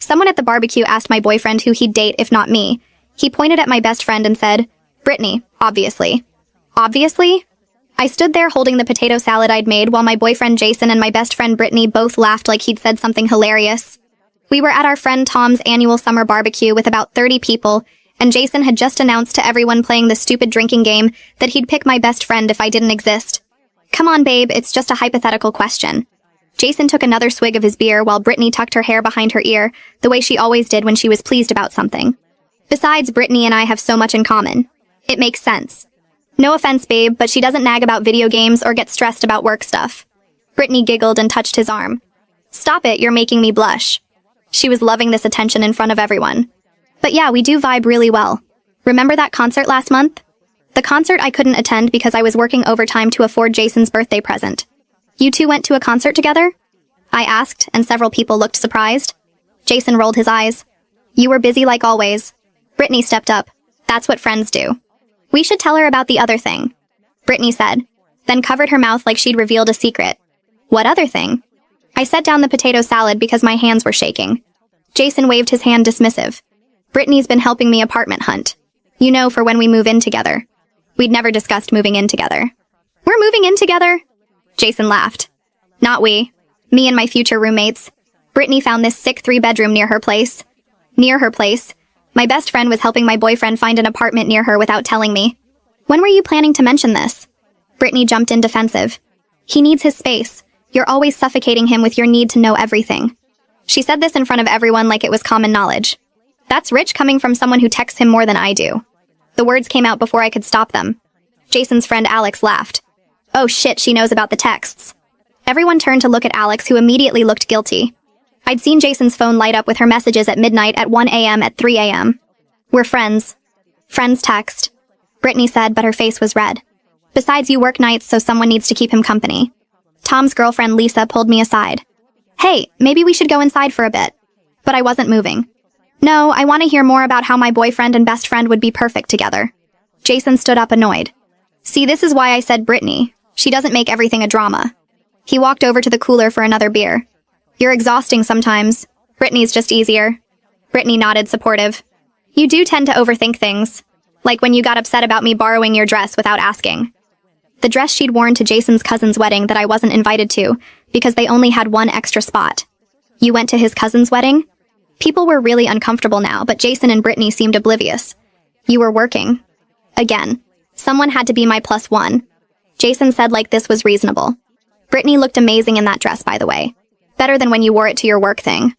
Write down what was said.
Someone at the barbecue asked my boyfriend who he'd date if not me. He pointed at my best friend and said, "Brittany, obviously." Obviously? I stood there holding the potato salad I'd made while my boyfriend Jason and my best friend Brittany both laughed like he'd said something hilarious. We were at our friend Tom's annual summer barbecue with about 30 people, and Jason had just announced to everyone playing the stupid drinking game that he'd pick my best friend if I didn't exist. Come on, babe, it's just a hypothetical question. Jason took another swig of his beer while Brittany tucked her hair behind her ear, the way she always did when she was pleased about something. Besides, Brittany and I have so much in common. It makes sense. No offense, babe, but she doesn't nag about video games or get stressed about work stuff. Brittany giggled and touched his arm. Stop it, you're making me blush. She was loving this attention in front of everyone. But yeah, we do vibe really well. Remember that concert last month? The concert I couldn't attend because I was working overtime to afford Jason's birthday present. You two went to a concert together? I asked, and several people looked surprised. Jason rolled his eyes. You were busy like always. Brittany stepped up. That's what friends do. We should tell her about the other thing, Brittany said, then covered her mouth like she'd revealed a secret. What other thing? I set down the potato salad because my hands were shaking. Jason waved his hand dismissive. Brittany's been helping me apartment hunt. You know, for when we move in together. We'd never discussed moving in together. We're moving in together? Jason laughed. Not we. Me and my future roommates. Brittany found this sick 3-bedroom near her place. Near her place. My best friend was helping my boyfriend find an apartment near her without telling me. When were you planning to mention this? Brittany jumped in defensive. He needs his space. You're always suffocating him with your need to know everything. She said this in front of everyone like it was common knowledge. That's rich coming from someone who texts him more than I do. The words came out before I could stop them. Jason's friend Alex laughed. Oh shit, she knows about the texts. Everyone turned to look at Alex, who immediately looked guilty. I'd seen Jason's phone light up with her messages at midnight, at 1 a.m., at 3 a.m. We're friends. Friends text. Brittany said, but her face was red. Besides, you work nights, so someone needs to keep him company. Tom's girlfriend Lisa pulled me aside. Hey, maybe we should go inside for a bit. But I wasn't moving. No, I want to hear more about how my boyfriend and best friend would be perfect together. Jason stood up annoyed. See, this is why I said Brittany. She doesn't make everything a drama. He walked over to the cooler for another beer. You're exhausting sometimes. Brittany's just easier. Brittany nodded, supportive. You do tend to overthink things. Like when you got upset about me borrowing your dress without asking. The dress she'd worn to Jason's cousin's wedding that I wasn't invited to, because they only had one extra spot. You went to his cousin's wedding? People were really uncomfortable now, but Jason and Brittany seemed oblivious. You were working. Again. Someone had to be my +1. Jason said like this was reasonable. Brittany looked amazing in that dress, by the way. Better than when you wore it to your work thing.